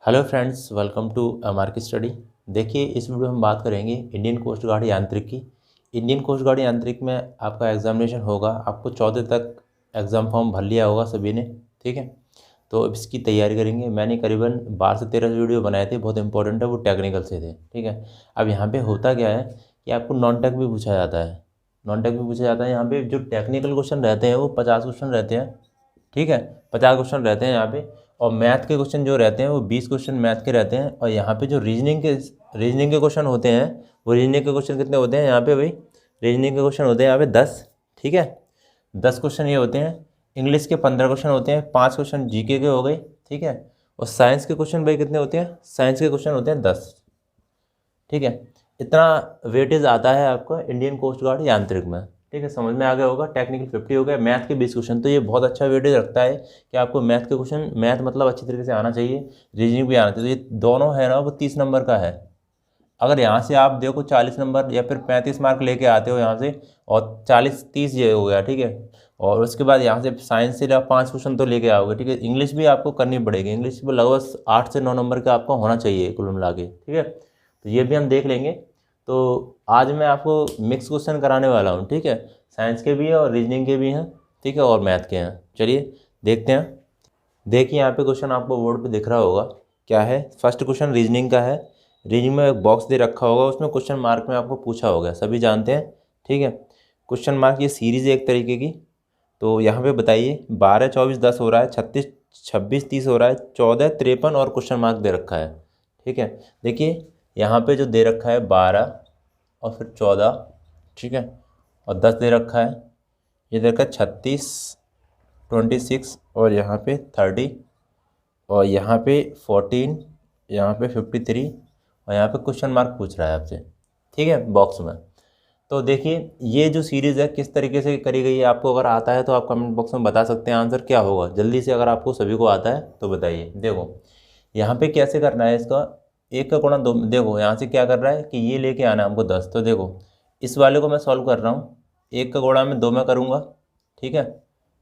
Hello friends, welcome to market study. देखिए, इस video में हम बात करेंगे इंडियन कोस्ट गार्ड यांत्रिक की। इंडियन कोस्ट गार्ड यांत्रिक में आपका एग्जामिनेशन होगा। आपको 14 तक एग्ज़ाम फॉर्म भर लिया होगा सभी ने, ठीक है। तो अब इसकी तैयारी करेंगे। मैंने करीबन 12 से 13 वीडियो बनाए थे, बहुत इंपॉर्टेंट है, वो टेक्निकल से थे, ठीक है। अब यहाँ पे होता क्या है कि आपको नॉन टेक भी पूछा जाता है। नॉन टेक भी पूछा जाता है। यहाँ पे जो टेक्निकल क्वेश्चन रहते हैं वो 50 क्वेश्चन रहते हैं, ठीक है। 50 क्वेश्चन रहते हैं यहाँ पे। और मैथ के क्वेश्चन जो रहते हैं वो 20 क्वेश्चन मैथ के रहते हैं। और यहाँ पे जो रीजनिंग के क्वेश्चन होते हैं, वो रीजनिंग के क्वेश्चन कितने होते हैं यहाँ पे भाई? रीजनिंग के क्वेश्चन होते हैं यहाँ पे 10, ठीक है। 10 क्वेश्चन ये होते हैं। इंग्लिश के 15 क्वेश्चन होते हैं, 5 क्वेश्चन जीके के हो गए, ठीक है। और साइंस के क्वेश्चन भाई कितने होते हैं? साइंस के क्वेश्चन होते हैं 10, ठीक है। इतना वेटेज आता है आपका इंडियन कोस्ट गार्ड यांत्रिक में, ठीक है। समझ में आ गया होगा। टेक्निकल 50 हो गया, मैथ के 20 क्वेश्चन। तो ये बहुत अच्छा वेटेज रखता है कि आपको मैथ के क्वेश्चन, मैथ मतलब अच्छी तरीके से आना चाहिए, रीजनिंग भी आना चाहिए। तो ये दोनों है ना, वो 30 नंबर का है। अगर यहाँ से आप देखो 40 नंबर या फिर 35 मार्क लेके आते हो यहाँ से, और 40-30 ये हो गया, ठीक है। और उसके बाद यहाँ से साइंस से आप 5 क्वेश्चन तो लेके आओगे, ठीक है। इंग्लिश भी आपको करनी पड़ेगी। इंग्लिश में लगभग 8 से 9 नंबर का आपका होना चाहिए कुल मिला के, ठीक है। तो ये भी हम देख लेंगे। तो आज मैं आपको मिक्स क्वेश्चन कराने वाला हूँ, ठीक है। साइंस के भी हैं और रीजनिंग के भी हैं, ठीक है, और मैथ के हैं। चलिए देखते हैं। देखिए यहाँ पे क्वेश्चन आपको बोर्ड पे दिख रहा होगा। क्या है? फर्स्ट क्वेश्चन रीजनिंग का है। रीजनिंग में एक बॉक्स दे रखा होगा, उसमें क्वेश्चन मार्क में आपको पूछा होगा, सभी जानते हैं, ठीक है। क्वेश्चन मार्क ये सीरीज़ है एक तरीके की। तो यहाँ पे बताइए 12, 24, 10 हो रहा है, 36, 26, 30 हो रहा है, 14, 53 और क्वेश्चन मार्क दे रखा है, ठीक है। देखिए यहाँ पे जो दे रखा है 12 और फिर 14, ठीक है, और 10 दे रखा है। ये दे रखा है 36, 26 और यहाँ पे 30 और यहाँ पे 14, यहाँ पे 53 और यहाँ पे क्वेश्चन मार्क पूछ रहा है आपसे, ठीक है, बॉक्स में। तो देखिए ये जो सीरीज़ है किस तरीके से करी गई है, आपको अगर आता है तो आप कमेंट बॉक्स में बता सकते हैं आंसर क्या होगा। जल्दी से अगर आपको सभी को आता है तो बताइए। देखो यहाँ पे कैसे करना है इसका, एक का गुणा दो। देखो यहाँ से क्या कर रहा है कि ये लेके आना है हमको 10। तो देखो इस वाले को मैं सॉल्व कर रहा हूँ। एक का गुणा मैं 2 में करूँगा, ठीक है,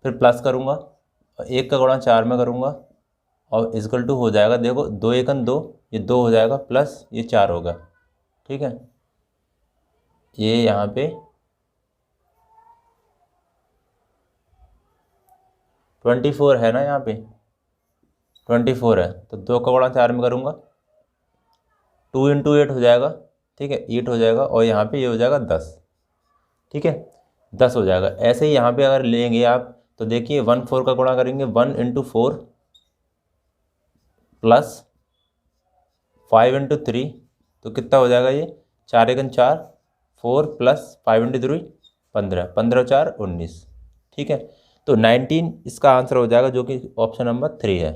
फिर प्लस करूँगा, और एक का गुणा 4 में करूँगा, और इक्वल टू हो जाएगा। देखो 2 एकन 2, ये 2 हो जाएगा, प्लस ये 4 होगा, ठीक है। ये यहाँ पे 24 है ना, यहाँ पे 24 है। तो 2 का गुणा 4 में करूँगा, 2 इंटू 8 हो जाएगा, ठीक है, 8 हो जाएगा। और यहाँ पे ये हो जाएगा 10, ठीक है, 10 हो जाएगा। ऐसे ही यहाँ पे अगर लेंगे आप तो देखिए 1 4 का गुणा करेंगे, 1 इंटू 4 प्लस 5 इंटू 3, तो कितना हो जाएगा ये? 4 एकन 4, 4 प्लस 5 इंटू 3 15, 15 4 19, ठीक है। तो 19 इसका आंसर हो जाएगा, जो कि ऑप्शन नंबर 3 है।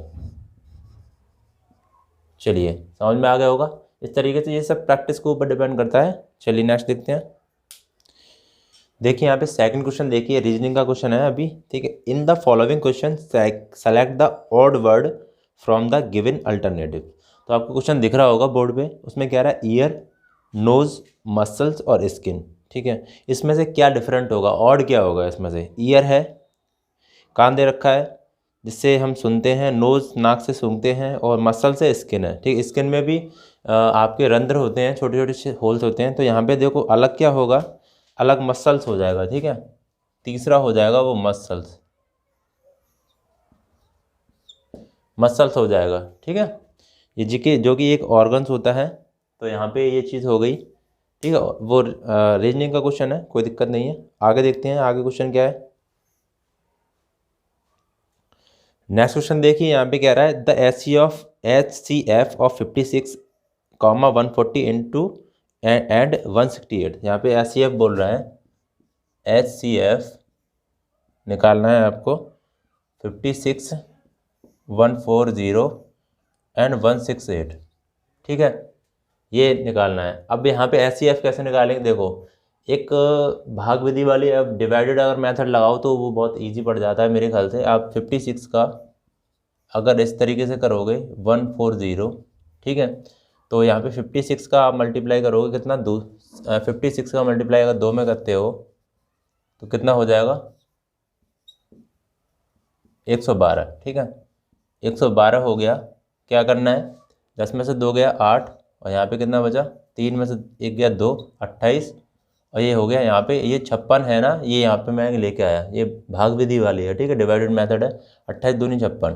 चलिए समझ में आ गया होगा। इस तरीके से ये सब प्रैक्टिस के ऊपर डिपेंड करता है। चलिए नेक्स्ट देखते हैं। देखिए यहाँ पे सेकंड क्वेश्चन, देखिए रीजनिंग का क्वेश्चन है अभी, ठीक है। In the following question select the odd word from the given alternative. तो आपको क्वेश्चन दिख रहा होगा बोर्ड पे, उसमें क्या रहा है? ईयर, नोज, मसल्स और स्किन, ठीक है। इसमें से क्या डिफरेंट होगा, ऑड क्या होगा इसमें से? ईयर है, कान दे रखा है जिससे हम सुनते हैं, नोज नाक से सूंघते हैं, और मसल से स्किन है, ठीक। स्किन में भी आपके रंध्र होते हैं, छोटे छोटे से होल्स होते हैं। तो यहाँ पे देखो अलग क्या होगा, अलग मसल्स हो जाएगा, ठीक है। तीसरा हो जाएगा वो मसल्स, मसल्स हो जाएगा, ठीक है। ये जी जो कि एक ऑर्गन्स होता है। तो यहाँ पे ये चीज़ हो गई, ठीक है। वो रीजनिंग का क्वेश्चन है, कोई दिक्कत नहीं है। आगे देखते हैं आगे क्वेश्चन क्या है। नेक्स्ट क्वेश्चन देखिए यहाँ पे कह रहा है the HCF of 56, 140 into and 168। यहाँ पे HCF बोल रहा है। HCF निकालना है आपको 56, 140 एंड 168, ठीक है, ये निकालना है। अब यहाँ पे HCF कैसे निकालेंगे? देखो एक भाग विधि वाली, अब डिवाइडेड अगर मेथड लगाओ तो वो बहुत इजी पड़ जाता है मेरे ख्याल से। आप 56 का अगर इस तरीके से करोगे 140, ठीक है, तो यहाँ पे 56 का आप मल्टीप्लाई करोगे कितना, 56 का मल्टीप्लाई अगर 2 में करते हो तो कितना हो जाएगा? 112, ठीक है, 112 हो गया। क्या करना है? 10 में से 2 गया 8, और यहाँ पे कितना बचा, 3 में से 1 गया 2, 28, और ये हो गया यहाँ पे, ये 56 है ना, ये यहाँ पे मैं लेके आया, ये भाग विधि वाली है, ठीक है, डिवाइडेड मेथड है। 28 दूनी 56,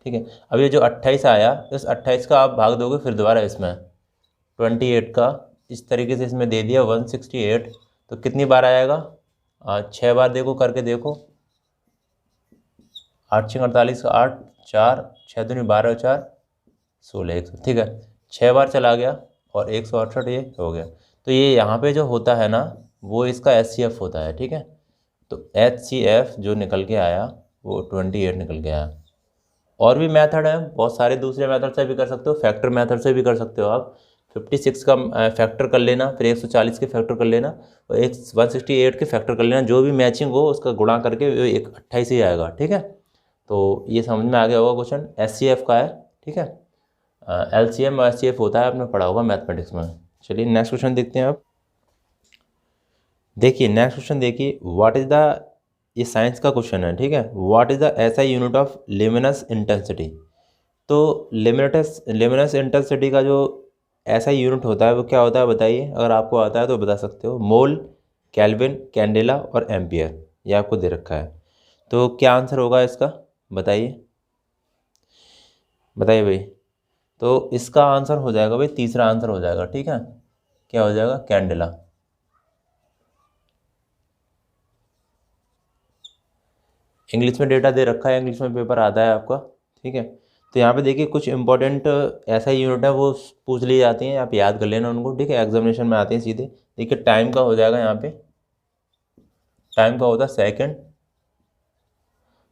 ठीक है। अब ये जो 28 आया, इस 28 का आप भाग दोगे फिर दोबारा इसमें 28 का, इस तरीके से इसमें दे दिया 168, तो कितनी बार आएगा, 6 बार देखो करके देखो, 8 6 48 का 8, 4 6 दूनी 12, 4 16, 100, ठीक है, 6 बार चला गया और 168 ये हो गया। तो ये यहाँ पे जो होता है ना, वो इसका HCF होता है, ठीक है। तो HCF जो निकल के आया वो 28 निकल के आया। और भी मेथड है, बहुत सारे दूसरे मेथड से भी कर सकते हो, फैक्टर मेथड से भी कर सकते हो आप। 56 का फैक्टर कर लेना, फिर 140 के फैक्टर कर लेना, और 168 के फैक्टर कर लेना, जो भी मैचिंग हो उसका गुणा करके 28 ही आएगा, ठीक है। तो ये समझ में आ गया होगा क्वेश्चन, HCF का है, ठीक है। LCM और HCF होता है, आपने पढ़ा होगा मैथमेटिक्स में। चलिए नेक्स्ट क्वेश्चन देखते हैं आप। देखिए नेक्स्ट क्वेश्चन देखिए, व्हाट इज़ द, ये साइंस का क्वेश्चन है, ठीक है। What is the SI unit of luminous intensity. तो ल्यूमिनस इंटेंसिटी का जो SI यूनिट होता है वो क्या होता है बताइए, अगर आपको आता है तो बता सकते हो। मोल, केल्विन, कैंडेला और एम्पियर, ये आपको दे रखा है। तो क्या आंसर होगा इसका, बताइए बताइए भाई। तो इसका आंसर हो जाएगा भाई, तीसरा आंसर हो जाएगा, ठीक है। क्या हो जाएगा, कैंडेला। इंग्लिश में डेटा दे रखा है, इंग्लिश में पेपर आता है आपका, ठीक है। तो यहाँ पे देखिए कुछ इंपॉर्टेंट ऐसा यूनिट है वो पूछ ली जाती हैं, आप याद कर लेना उनको, ठीक है, एग्जामिनेशन में आते हैं सीधे। देखिए टाइम का हो जाएगा, यहाँ पे टाइम का होता है सेकंड,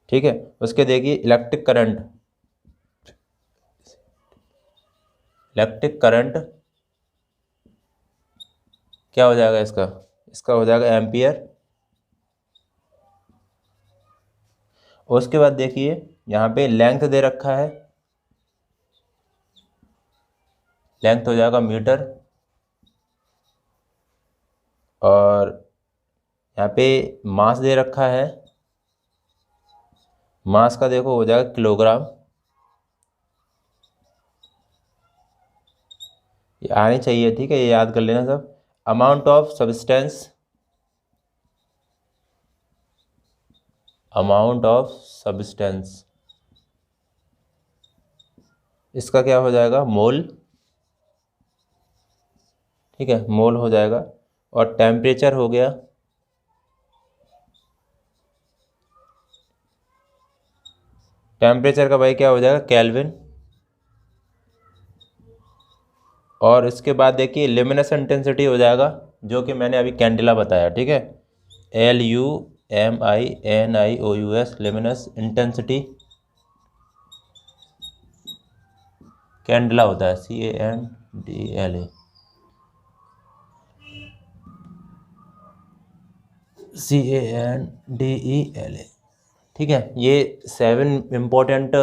ठीक है। उसके देखिए इलेक्ट्रिक करंट क्या हो जाएगा इसका, इसका हो जाएगा एम्पियर। उसके बाद देखिए यहाँ पे लेंथ दे रखा है, लेंथ हो जाएगा मीटर। और यहाँ पे मास दे रखा है, मास का देखो हो जाएगा किलोग्राम। ये आनी चाहिए, ठीक है, ये याद कर लेना सब। Amount of substance, amount of substance, इसका क्या हो जाएगा, मोल, ठीक है, मोल हो जाएगा। और टेम्परेचर हो गया, टेम्परेचर का भाई क्या हो जाएगा, केल्विन। और इसके बाद देखिए ल्यूमिनस इंटेंसिटी हो जाएगा, जो कि मैंने अभी कैंडेला बताया, ठीक है, LUMINIOUS, ल्यूमिनस इंटेंसिटी। कैंडेला होता है CANDLA, CANDELA, ठीक है। ये 7 इम्पोर्टेंट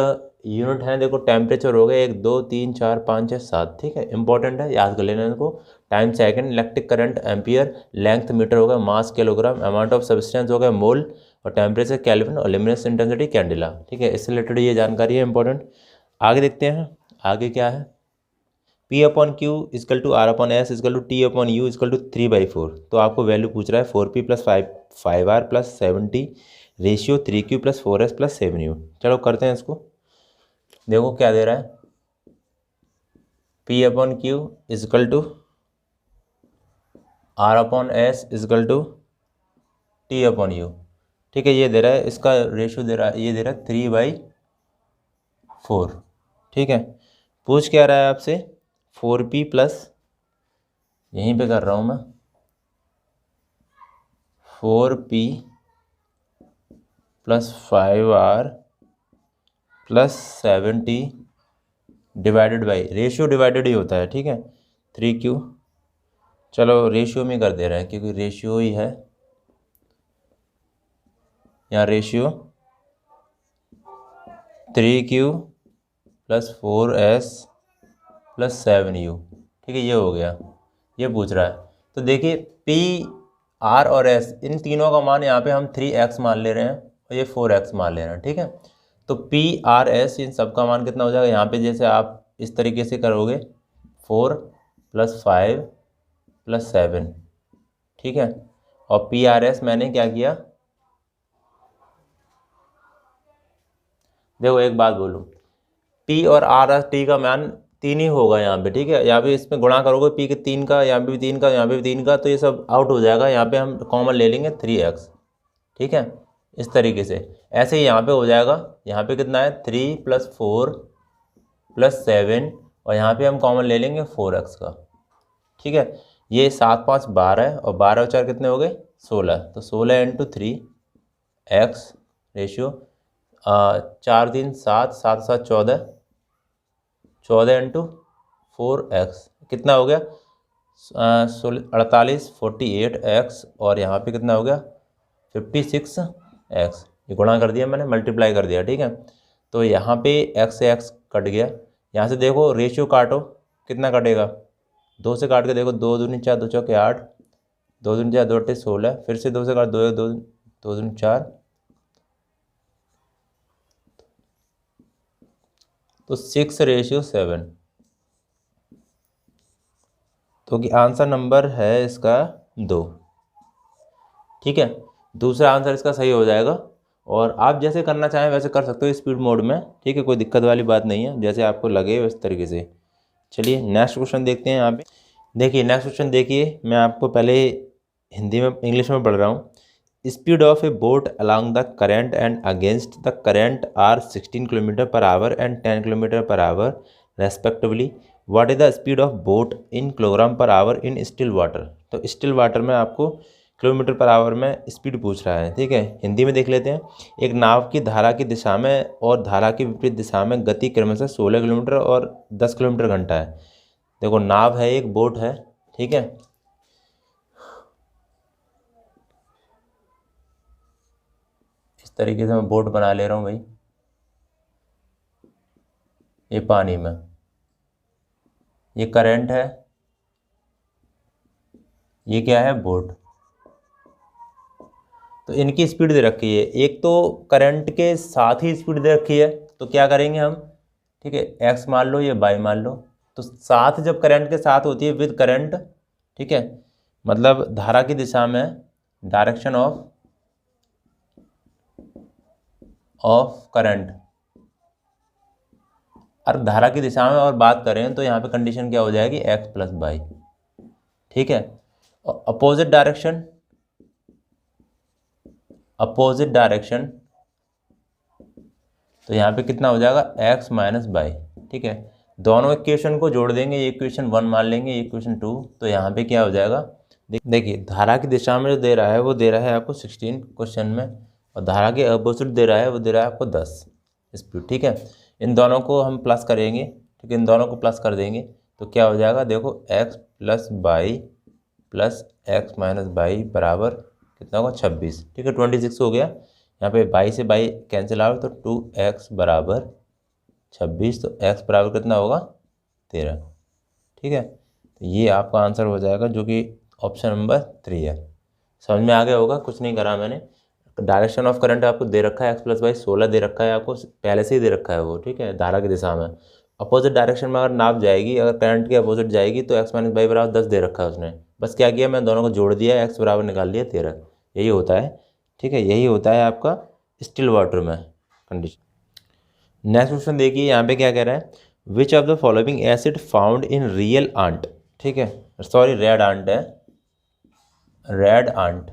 यूनिट हैं, देखो टेम्परेचर हो गए 1 2 3 4 5 6 7, ठीक है, इंपॉर्टेंट है, याद कर लेना इनको। Time second, electric current ampere, length metre हो गया, mass kilogram, amount of substance हो गया मोल, और टेम्परेचर केल्विन, और ल्यूमिनस इंटेंसिटी कैंडेला, ठीक है। इससे रिलेटेड ये जानकारी है इंपॉर्टेंट। आगे देखते हैं, आगे क्या है, P/Q is equal to R/S is equal to T/U is equal to 3/4। तो आपको वैल्यू पूछ रहा है 4P + 5R + 7T ratio 3Q + 4S + 7U। चलो करते हैं इसको, देखो क्या दे रहा है, P/Q is equal to R/S is equal to T/U, ठीक है, ये दे रहा है, इसका रेशियो दे रहा है, ये दे रहा है 3/4, ठीक है। पूछ क्या रहा है आपसे, 4P प्लस, यहीं पे कर रहा हूँ मैं, 4P + 5R + 7T divided by, ratio divided ही होता है, ठीक है, 3Q। चलो रेशियो में कर दे रहे हैं क्योंकि रेशियो ही है, यहाँ रेशियो 3Q + 4S + 7U, ठीक है, ये हो गया, ये पूछ रहा है। तो देखिए P, R और S, इन तीनों का मान यहाँ पे हम 3x मान ले रहे हैं और ये 4x मान ले रहे हैं, ठीक है। तो PRS इन सब का मान कितना हो जाएगा, यहाँ पे जैसे आप इस तरीके से करोगे 4 + 5 + 7, ठीक है। और PRS मैंने क्या किया, देखो एक बात बोलूँ, P और RT का मान 3 ही होगा यहाँ पे, ठीक है। यहाँ पे इसमें गुणा करोगे P के 3 का, यहाँ पे भी 3 का, यहाँ पे भी 3 का, तो ये सब आउट हो जाएगा। यहाँ पे हम कॉमन ले लेंगे 3x, ठीक है। इस तरीके से ऐसे ही यहाँ पे हो जाएगा। यहाँ पे कितना है 3 + 4 + 7, और यहाँ पे हम कॉमन ले लेंगे 4x का, ठीक है। ये 7 × 5 = 12 और 12 और 4 कितने हो गए 16, तो 16 × 3x रेशियो 4 × 3 = 7, 7 × 7 = 14, 14 × 4x कितना हो गया 48, 48x, और यहाँ पे कितना हो गया 56x। ये गुणा कर दिया मैंने, मल्टीप्लाई कर दिया, ठीक है। तो यहाँ पे x से x कट गया। यहाँ से देखो रेशियो काटो, कितना कटेगा, 2 से काट के देखो, 2 दूनी 4, 2 चौके 8, 2 दूनी 4, 2 अट्ठे 16, फिर से 2 से काट, 2 दूनी 4, तो 6:7। तो कि आंसर नंबर है इसका 2, ठीक है। दूसरा आंसर इसका सही हो जाएगा। और आप जैसे करना चाहें वैसे कर सकते हो स्पीड मोड में, ठीक है, कोई दिक्कत वाली बात नहीं है, जैसे आपको लगे उस तरीके से। चलिए नेक्स्ट क्वेश्चन देखते हैं। यहाँ पे देखिए नेक्स्ट क्वेश्चन देखिए, मैं आपको पहले हिंदी में इंग्लिश में पढ़ रहा हूँ। Speed of a boat along the current and against the current are 16 km/h and 10 km/h respectively. What is the speed of boat in kg/h in still water. तो स्टिल वाटर में आपको km/h में speed पूछ रहा है, ठीक है। हिंदी में देख लेते हैं। एक नाव की धारा की दिशा में और धारा की विपरीत दिशा में गति क्रमशः 16 किलोमीटर और 10 किलोमीटर/घंटा है। देखो नाव है, एक बोट है, ठीक है। इस तरीके से मैं बोट बना ले रहा हूँ भाई, ये पानी में, ये करंट है, ये क्या है बोट। तो इनकी स्पीड दे रखी है, एक तो करंट के साथ ही स्पीड दे रखी है, तो क्या करेंगे हम, ठीक है, x मान लो, ये y मान लो। तो साथ जब करंट के साथ होती है विद करंट, ठीक है, मतलब धारा की दिशा में, डायरेक्शन ऑफ करंट, और धारा की दिशा में और बात करें तो यहाँ पे कंडीशन क्या हो जाएगी x + y, ठीक है। अपोजिट डायरेक्शन, तो यहाँ पे कितना हो जाएगा x - y, ठीक है। दोनों इक्वेशन को जोड़ देंगे, ये इक्वेशन 1 मान लेंगे, ये इक्वेशन 2, तो यहाँ पे क्या हो जाएगा, देखिए धारा की दिशा में जो दे रहा है वो दे रहा है आपको 16 क्वेश्चन में, और धारा के अपोजिट दे रहा है वो दे रहा है आपको 10 स्पीड, ठीक है। इन दोनों को हम प्लस करेंगे, ठीक है, इन दोनों को प्लस कर देंगे तो क्या हो जाएगा, देखो x + y + x - y बराबर कितना होगा 26, ठीक है, 26 हो गया। यहाँ पे 22 से 22 कैंसिल आउट, तो 2x = 26, तो x बराबर कितना होगा 13, ठीक है। तो ये आपका आंसर हो जाएगा, जो कि ऑप्शन नंबर 3 है। समझ में आ गया होगा, कुछ नहीं करा मैंने। डायरेक्शन ऑफ करंट आपको दे रखा है, x + y 16 दे रखा है आपको, पहले से ही दे रखा है वो, ठीक है, धारा की दिशा में। अपोजिट डायरेक्शन में अगर नाप जाएगी, अगर करंट के अपोजिट जाएगी तो x - y बराबर 10 दे रखा है उसने। बस क्या किया, मैं दोनों को जोड़ दिया, x बराबर निकाल दिया 13, यही होता है, ठीक है, यही होता है आपका स्टिल वाटर में कंडीशन। नेक्स्ट क्वेश्चन देखिए, यहाँ पे क्या कह रहा है, which of the following acid found in real ant, ठीक है, सॉरी रेड आंट है, रेड आंट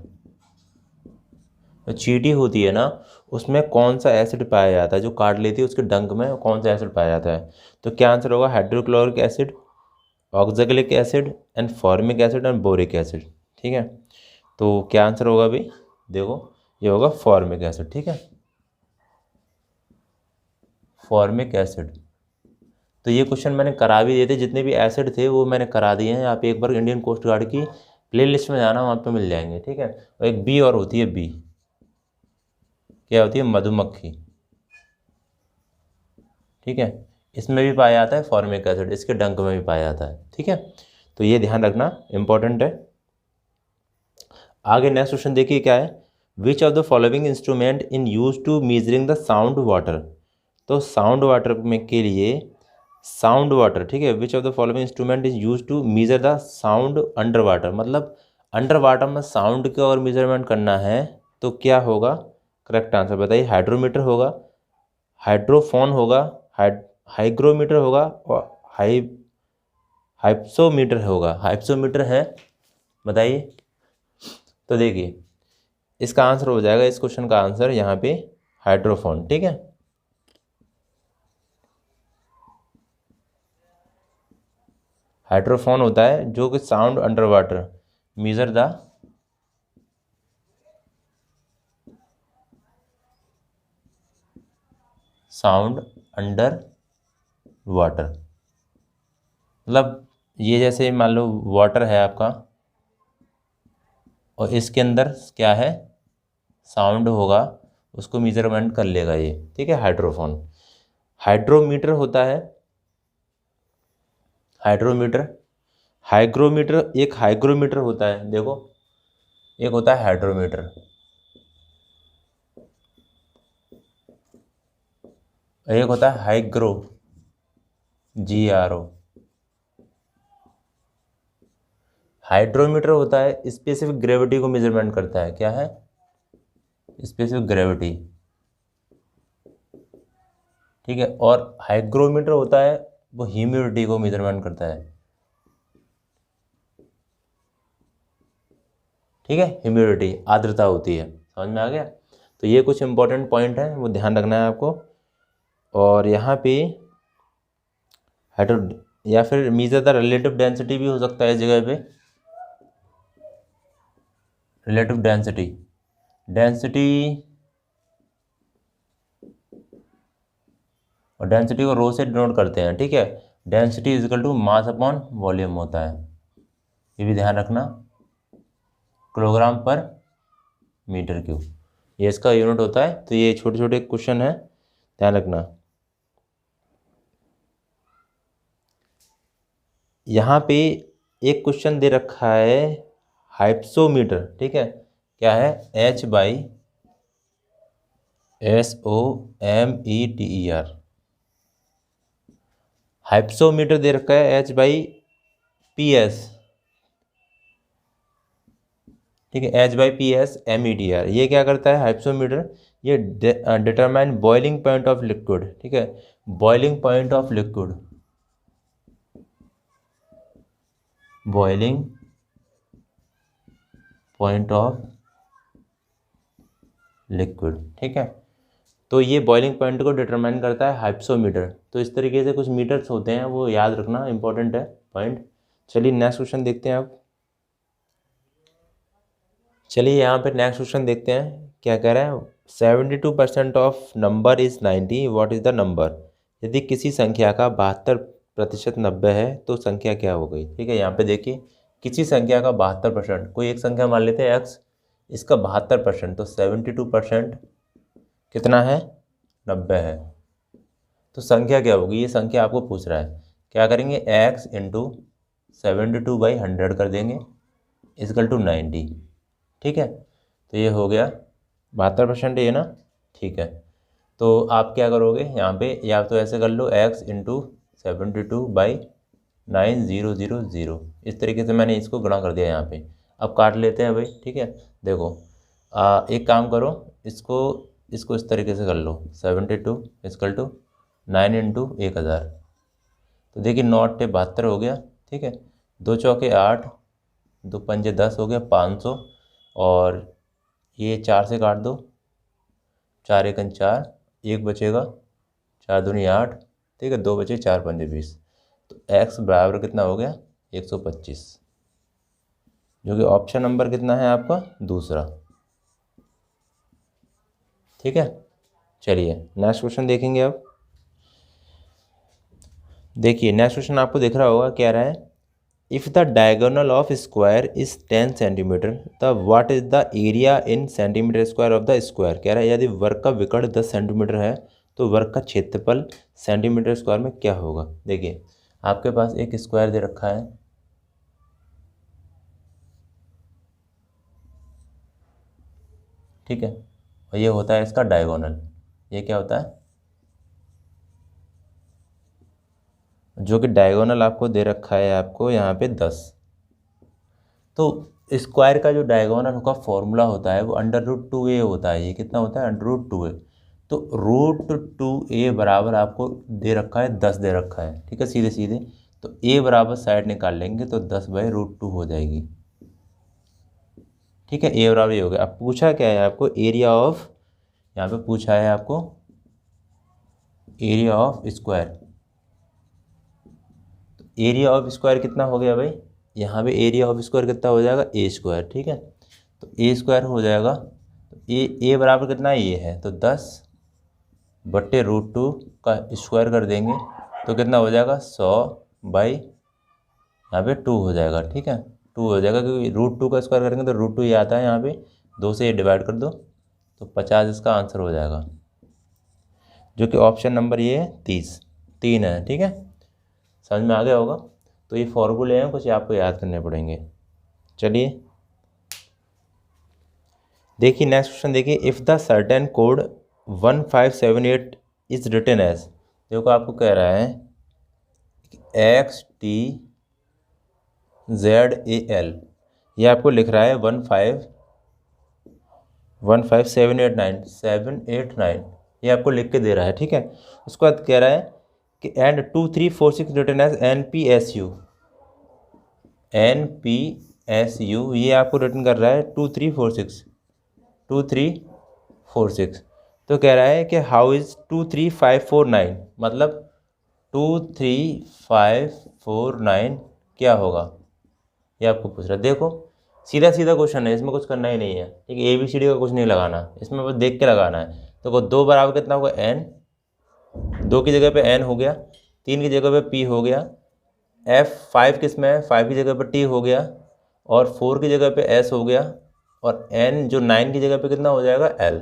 जो चींटी होती है ना, उसमें कौन सा एसिड पाया जाता है, जो काट लेती है उसके डंक में कौन सा एसिड पाया जाता है। तो क्या आंसर होगा, hydrochloric acid, oxalic acid and formic acid and boric acid, ठीक है। तो क्या आंसर होगा भाई, देखो ये होगा फॉर्मिक एसिड, ठीक है, फॉर्मिक एसिड। तो ये क्वेश्चन मैंने करा भी दिए थे, जितने भी एसिड थे वो मैंने करा दिए हैं। आप एक बार इंडियन कोस्ट गार्ड की प्लेलिस्ट में जाना, वहाँ पे मिल जाएंगे, ठीक है। और एक बी और होती है, बी क्या होती है, मधुमक्खी, ठीक है, इसमें भी पाया जाता है फॉर्मिक एसिड, इसके डंक में भी पाया जाता है, ठीक है। तो ये ध्यान रखना इंपॉर्टेंट है। आगे नेक्स्ट क्वेश्चन देखिए क्या है, which of the following instrument in use to measuring the sound water. तो साउंड वाटर में के लिए साउंड वाटर, ठीक है, which of the following instrument is use to measure the sound under water, मतलब अंडर वाटर में sound का और मेजरमेंट करना है तो क्या होगा, करेक्ट आंसर बताइए। हाइड्रोमीटर होगा, हाइड्रोफोन होगा, हाइग्रोमीटर होगा और हाइप्सोमीटर होगा। हाइप्सोमीटर है, बताइए। तो देखिए इसका आंसर हो जाएगा, इस क्वेश्चन का आंसर यहाँ पे हाइड्रोफोन, ठीक है। हाइड्रोफोन होता है जो कि sound under water measure the sound under water, मतलब ये जैसे मान लो वाटर है आपका और इसके अंदर क्या है, साउंड होगा, उसको मेजरमेंट कर लेगा ये, ठीक है, हाइड्रोफोन। हाइड्रोमीटर होता है, हाइड्रोमीटर, हाइग्रोमीटर, एक हाइग्रोमीटर होता है, देखो एक होता है हाइड्रोमीटर, एक होता है हाइग्रो, GRO। हाइड्रोमीटर होता है स्पेसिफिक ग्रेविटी को मेजरमेंट करता है, क्या है, स्पेसिफिक ग्रेविटी, ठीक है। और हाइग्रोमीटर होता है वो ह्यूमिडिटी को मेजरमेंट करता है, ठीक है, ह्यूमिडिटी आर्द्रता होती है, समझ में आ गया। तो ये कुछ इंपॉर्टेंट पॉइंट है, वो ध्यान रखना है आपको। और यहाँ पे हाइड्रो या फिर मीजर द रिलेटिव डेंसिटी भी हो सकता है इस जगह पे, रिलेटिव डेंसिटी, डेंसिटी, और डेंसिटी को रो से डिनोट करते हैं, ठीक है। Density is equal to mass upon volume होता है, ये भी ध्यान रखना, किलोग्राम पर मीटर क्यूब, ये इसका यूनिट होता है। तो ये छोटे छोटे क्वेश्चन है, ध्यान रखना। यहाँ पे एक क्वेश्चन दे रखा है हाइप्सोमीटर, ठीक है, क्या है, HSOMETER, हाइप्सोमीटर दे रखा है H/PS, ठीक है, H/PS METR। ये क्या करता है हाइप्सोमीटर, ये determine boiling point of liquid, ठीक है, boiling point of liquid, boiling point of liquid, ठीक है। तो ये बॉइलिंग पॉइंट को डिटरमाइन करता है हाइप्सोमीटर। तो इस तरीके से कुछ मीटर्स होते हैं, वो याद रखना, इंपॉर्टेंट है पॉइंट। चलिए नेक्स्ट क्वेश्चन देखते हैं अब। चलिए यहाँ पे नेक्स्ट क्वेश्चन देखते हैं क्या कह रहा है। 72% of number is 90, what is the number. यदि किसी संख्या का 72% 90 है तो संख्या क्या हो गई, ठीक है। यहाँ पे देखिए किसी संख्या का 72%, कोई एक संख्या मान लेते हैं x, इसका 72%, तो 72% कितना है, 90 है। तो संख्या क्या होगी, ये संख्या आपको पूछ रहा है, क्या करेंगे, x इंटू 72/100 कर देंगे इजकल टू 90, ठीक है। तो ये हो गया 72% ये ना, ठीक है। तो आप क्या करोगे यहाँ पे, या तो ऐसे कर लो x इंटू 72/9000, इस तरीके से मैंने इसको गुणा कर दिया यहाँ पे। अब काट लेते हैं भाई, ठीक है। देखो एक काम करो, इसको इसको इस तरीके से कर लो, 72 इजकल टू 9 इंटू 1000। तो देखिए 9×8 72 हो गया, ठीक है। 2 चौके 8, 2 पंजे 10 हो गया 500, और ये 4 से काट दो, 4×1 = 4, 1 बचेगा, 4×2 = 8, ठीक है, 2 बचे, 4×5 = 20। तो x बराबर कितना हो गया, 125, जो कि ऑप्शन नंबर कितना है आपका, दूसरा, ठीक है। चलिए नेक्स्ट क्वेश्चन देखेंगे अब। देखिए नेक्स्ट क्वेश्चन आपको दिख रहा होगा, क्या रहा है, if the diagonal of square is 10 centimetre तब what is the area in centimetre square of the square. कह रहा है यदि वर्ग का विकर्ण 10 सेंटीमीटर है तो वर्ग का क्षेत्रफल सेंटीमीटर स्क्वायर में क्या होगा। देखिए आपके पास एक स्क्वायर दे रखा है, ठीक है, और ये होता है इसका डायगोनल, ये क्या होता है, जो कि डायगोनल आपको दे रखा है आपको यहाँ पे 10। तो स्क्वायर का जो डायगोनल का फॉर्मूला होता है वो √2a होता है। ये कितना होता है? √2a। तो √2a बराबर आपको दे रखा है 10 दे रखा है, ठीक है, सीधे सीधे। तो a बराबर साइड निकाल लेंगे तो 10/√2 हो जाएगी, ठीक है। a बराबर ये हो गया। अब पूछा क्या है आपको? एरिया ऑफ, यहाँ पे पूछा है आपको एरिया ऑफ स्क्वायर। तो एरिया ऑफ स्क्वायर कितना हो गया भाई? यहाँ पे एरिया ऑफ स्क्वायर कितना हो जाएगा? a², ठीक है। तो a² हो जाएगा। तो a बराबर कितना है? ये है, तो 10/√2 का स्क्वायर कर देंगे तो कितना हो जाएगा? 100/2 हो जाएगा, ठीक है। 2 हो जाएगा क्योंकि √2 का स्क्वायर करेंगे तो √2 ये आता है, यहाँ पे 2 से ये डिवाइड कर दो तो 50 इसका आंसर हो जाएगा, जो कि ऑप्शन नंबर ये है 3 है, ठीक है। समझ में आ गया होगा। तो ये फॉर्मूले हैं, कुछ आपको याद करने पड़ेंगे। चलिए देखिए नेक्स्ट क्वेश्चन देखिए। If the certain code 1578 is written as, देखो आपको कह रहा है XTZAL, ये आपको लिख रहा है 1515789 ये आपको लिख के दे रहा है, ठीक है। उसके बाद कह रहा है कि एंड 2346 रिटन एज NPSU, ये आपको रिटर्न कर रहा है 2346। तो कह रहा है कि हाउ इज़ 23549, मतलब 23549 क्या होगा, ये आपको पूछ रहा है। देखो सीधा सीधा क्वेश्चन है, इसमें कुछ करना ही नहीं है, ठीक है। ABCD का कुछ नहीं लगाना, इसमें बस देख के लगाना है। देखो 2 बराबर कितना होगा? N, 2 की जगह पे N हो गया, 3 की जगह पे P हो गया, F5 किस में है? 5 की जगह पे T हो गया, और 4 की जगह पे S हो गया, और N जो 9 की जगह पे कितना हो जाएगा? L।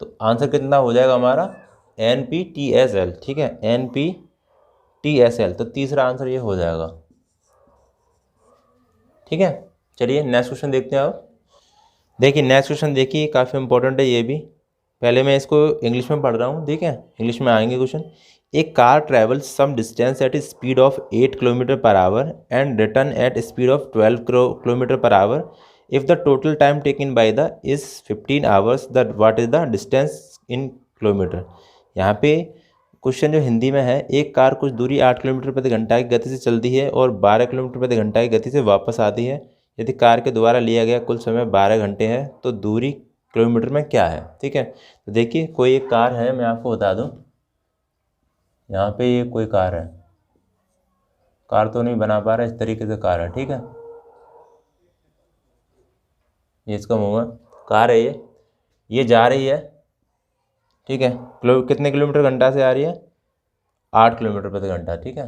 तो आंसर कितना हो जाएगा हमारा? NPTSL, ठीक है, NPTSL। तो तीसरा आंसर ये हो जाएगा, ठीक है। चलिए नेक्स्ट क्वेश्चन देखते हैं आप। देखिए नेक्स्ट क्वेश्चन देखिए, काफ़ी इंपॉर्टेंट है ये भी। पहले मैं इसको इंग्लिश में पढ़ रहा हूँ, ठीक है, इंग्लिश में आएंगे question. A car travel some distance at speed of 8 km/h and return at speed of 12 km/h if the total time taken by the is 15 hours, the what is the distance in kilometre. यहाँ पे question जो हिंदी में है, एक car कुछ दूरी 8 km/h की गति से चलती है और 12 km/h की गति से वापस आती है। यदि कार के द्वारा लिया गया कुल समय 12 घंटे है तो दूरी किलोमीटर में क्या है, ठीक है। तो देखिए कोई एक कार है, मैं आपको बता दूं, यहाँ पे ये कोई कार है, कार तो नहीं बना पा रहा, इस तरीके से कार है, ठीक है। ये इसका मुँह है, कार है ये जा रही है, ठीक है। कितने किलोमीटर घंटा से आ रही है? 8 km/h, ठीक है।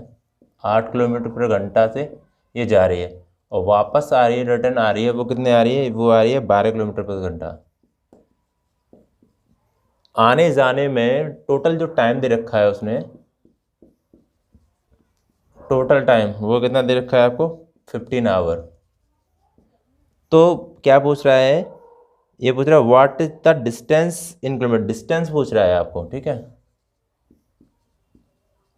8 km/h से ये जा रही है और वापस आ रही है, रिटर्न आ रही है, वो कितने आ रही है? वो आ रही है 12 km/h। आने जाने में टोटल जो टाइम दे रखा है उसने, टोटल टाइम वो कितना दे रखा है आपको? 15 आवर। तो क्या पूछ रहा है? ये पूछ रहा है what is the distance in kilometre, distance पूछ रहा है आपको, ठीक है।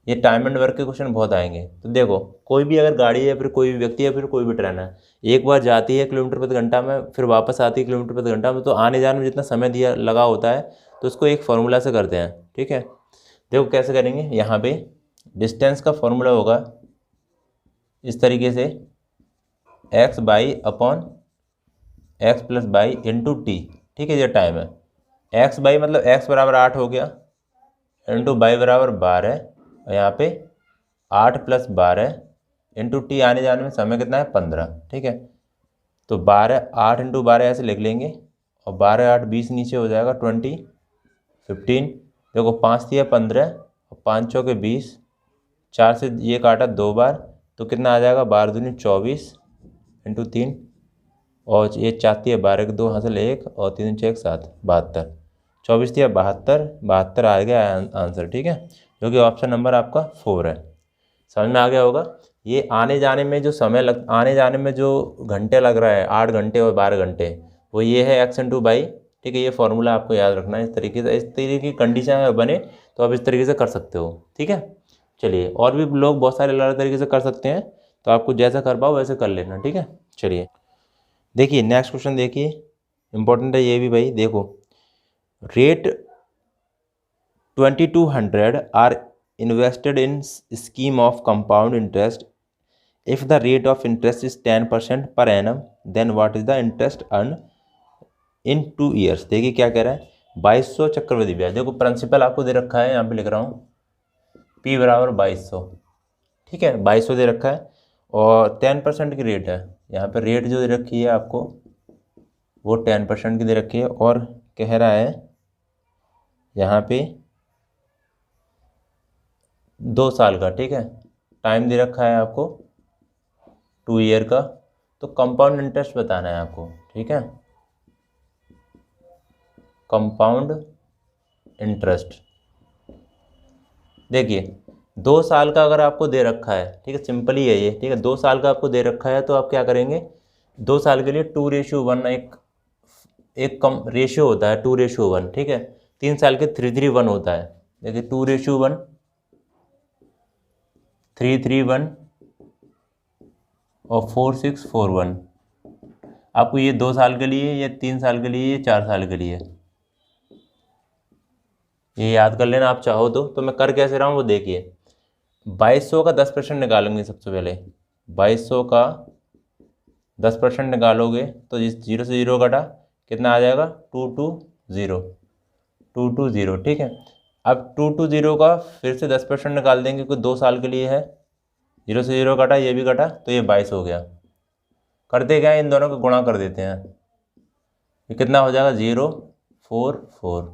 ये टाइम एंड वर्क के क्वेश्चन बहुत आएंगे। तो देखो कोई भी अगर गाड़ी है, फिर कोई भी व्यक्ति है, फिर कोई भी ट्रेन है, एक बार जाती है km/h में, फिर वापस आती है km/h में, तो आने जाने में जितना समय दिया लगा होता है तो उसको एक फार्मूला से करते हैं, ठीक है। देखो कैसे करेंगे, यहाँ पे डिस्टेंस का फॉर्मूला होगा इस तरीके से, x by upon x plus by into T, ठीक है। ये टाइम है, x बाई मतलब x बराबर 8 हो गया, इंटू बाई बराबर 12, और यहाँ पे 8 + 12 इंटू टी, आने जाने में समय कितना है? 15, ठीक है। तो 8 × 12 ऐसे लिख लेंगे, और 12 8 20 नीचे हो जाएगा 20 15। देखो 5 × 3 = 15 और 5 × 4 = 20, 4 से ये काटा 2 बार तो कितना आ जाएगा? 12 दूनी 24 इंटू 3, और ये 4 × 12 के 2 हासिल 1 और 3 × 6 = 7, 72, 24 × 72 आ गया आंसर, ठीक है, जो कि ऑप्शन नंबर आपका 4 है। समझ में आ गया होगा। ये आने जाने में जो समय आने जाने में जो घंटे लग रहा है, 8 घंटे और 12 घंटे, वो ये है x × y, ठीक है। ये फॉर्मूला आपको याद रखना है। इस तरीके से, इस तरीके की कंडीशन अगर बने तो आप इस तरीके से कर सकते हो, ठीक है। चलिए, और भी लोग बहुत सारे अलग अलग तरीके से कर सकते हैं, तो आपको जैसा कर पाओ वैसे कर लेना, ठीक है। चलिए देखिए नेक्स्ट क्वेश्चन देखिए, इंपॉर्टेंट है ये भी भाई। देखो, rate 2200 are invested in scheme of compound interest. If the rate of interest is 10% per annum, then what is the interest earn in 2 years. देखिए क्या कह रहा है, 2200 चक्रवृद्धि ब्याज। देखो प्रिंसिपल आपको दे रखा है, यहाँ पे लिख रहा हूँ P बराबर 2200, ठीक है, 2200 दे रखा है और 10% की रेट है। यहाँ पे रेट जो दे रखी है आपको वो 10% की दे रखी है, और कह रहा है यहाँ पे 2 साल का, ठीक है, टाइम दे रखा है आपको 2 ईयर का। तो कंपाउंड इंटरेस्ट बताना है आपको, ठीक है, कंपाउंड इंटरेस्ट। देखिए 2 साल का अगर आपको दे रखा है, ठीक है, सिंपल ही है ये, ठीक है, 2 साल का आपको दे रखा है, तो आप क्या करेंगे, 2 साल के लिए 2:1 एक कम रेशियो होता है 2:1, ठीक है। 3 साल के 3:1 होता है। देखिए 2:1, 3:1 और 4:6:1। आपको ये 2 साल के लिए, ये 3 साल के लिए, ये 4 साल के लिए, ये याद कर लेना आप चाहो तो मैं कर कैसे रहा हूँ वो देखिए। 2200 का 10% निकालेंगे सबसे पहले। 2200 का 10% निकालोगे तो जिस 0 से 0 घटा कितना आ जाएगा, 220, ठीक है। अब 220 का फिर से 10% निकाल देंगे क्योंकि 2 साल के लिए है। 0 से 0 घटा, ये भी घटा, तो ये 22 हो गया। करते क्या है, इन दोनों को गुणा कर देते हैं, ये कितना हो जाएगा, 044,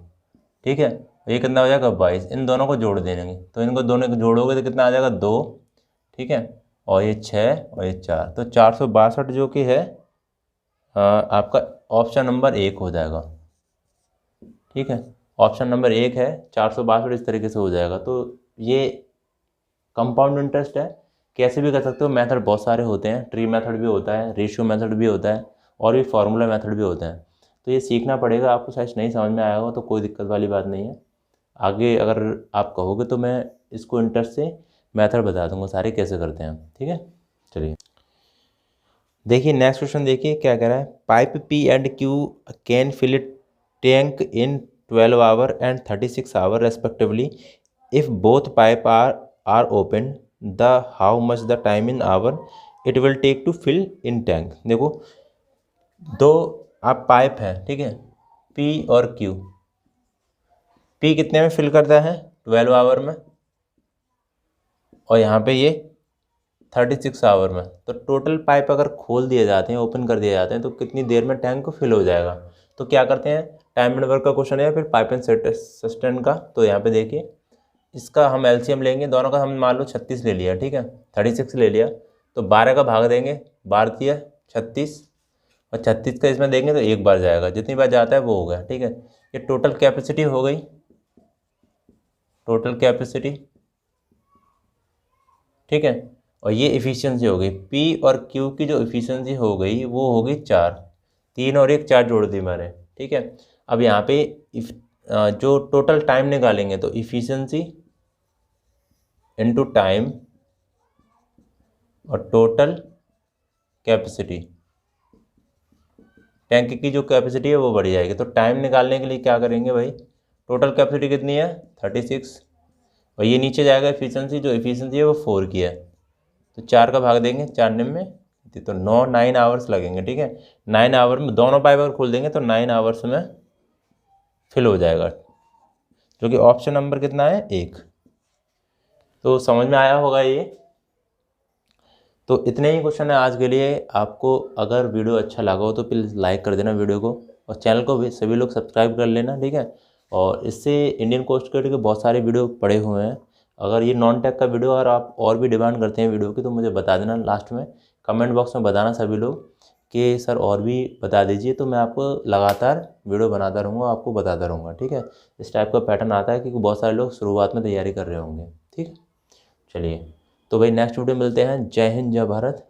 ठीक है। ये कितना हो जाएगा, 22। इन दोनों को जोड़ देंगे, तो इनको दोनों को जोड़ोगे तो कितना आ जाएगा, 2, ठीक है, और ये 6 और ये 4, तो 462 जो कि है आपका ऑप्शन नंबर 1 हो जाएगा, ठीक है। ऑप्शन नंबर 1 है 462, इस तरीके से हो जाएगा। तो ये कंपाउंड इंटरेस्ट है। कैसे भी कर सकते हो, मेथड बहुत सारे होते हैं, ट्री मेथड भी होता है, रेशियो मेथड भी होता है, और भी फार्मूला मेथड भी होते हैं। तो ये सीखना पड़ेगा आपको, शायद नहीं समझ में आएगा तो कोई दिक्कत वाली बात नहीं है। आगे अगर आप कहोगे तो मैं इसको इंटरेस्ट से मेथड बता दूंगा सारे कैसे करते हैं, ठीक है। चलिए देखिए नेक्स्ट क्वेश्चन देखिए क्या कह रहा है, pipe P&Q can fill it tank in 12 hour and 36 hour respectively. If both pipe are open the how much the time in hour it will take to fill in tank. देखो दो आप pipe है, ठीक है, P और Q। P कितने में fill करता है, 12 आवर में, और यहाँ पे ये 36 आवर में। तो टोटल पाइप अगर खोल दिए जाते हैं, ओपन कर दिए जाते हैं, तो कितनी देर में टैंक को फिल हो जाएगा। तो क्या करते हैं, टाइम एंड वर्क का क्वेश्चन है, फिर पाइप एंड सस्टेन का। तो यहाँ पे देखिए इसका हम एलसीएम लेंगे, दोनों का हम मान लो 36 ले लिया, ठीक है, 36 ले लिया, तो 12 का भाग देंगे, 12 दिया 36, और 36 का इसमें देंगे तो 1 बार जाएगा, जितनी बार जाता है वो हो गया, ठीक है। ये टोटल कैपेसिटी हो गई, टोटल कैपेसिटी, ठीक है। और ये इफ़िशियंसी हो गई, P और Q की जो इफ़िशियंसी हो गई वो हो गई 4, 3 और 1 4 जोड़ दी मैंने, ठीक है। अब यहाँ पे जो टोटल टाइम निकालेंगे तो इफ़िशियंसी इनटू टाइम और टोटल कैपेसिटी, टैंक की जो कैपेसिटी है वो बढ़ जाएगी। तो टाइम निकालने के लिए क्या करेंगे भाई, टोटल कैपेसिटी कितनी है 36, और ये नीचे जाएगा इफ़िशियंसी, जो इफ़िशियंसी है वो 4 की है, तो 4 का भाग देंगे 4 में, तो 9 आवर्स लगेंगे, ठीक है। 9 आवर में दोनों पाइप अगर खोल देंगे तो 9 आवर्स में फिल हो जाएगा, जो कि ऑप्शन नंबर कितना है 1। तो समझ में आया होगा ये। तो इतने ही क्वेश्चन है आज के लिए। आपको अगर वीडियो अच्छा लगा हो तो प्लीज़ लाइक कर देना वीडियो को, और चैनल को भी सभी लोग सब्सक्राइब कर लेना, ठीक है। और इससे इंडियन कोस्ट गार्ड के बहुत सारे वीडियो पड़े हुए हैं। अगर ये नॉन टेक का वीडियो अगर आप और भी डिमांड करते हैं वीडियो की तो मुझे बता देना, लास्ट में कमेंट बॉक्स में बताना सभी लोग कि सर और भी बता दीजिए, तो मैं आपको लगातार वीडियो बनाता रहूँगा, आपको बताता रहूँगा, ठीक है। इस टाइप का पैटर्न आता है क्योंकि बहुत सारे लोग शुरुआत में तैयारी कर रहे होंगे, ठीक है। चलिए तो भाई नेक्स्ट वीडियो मिलते हैं। जय हिंद, जय भारत।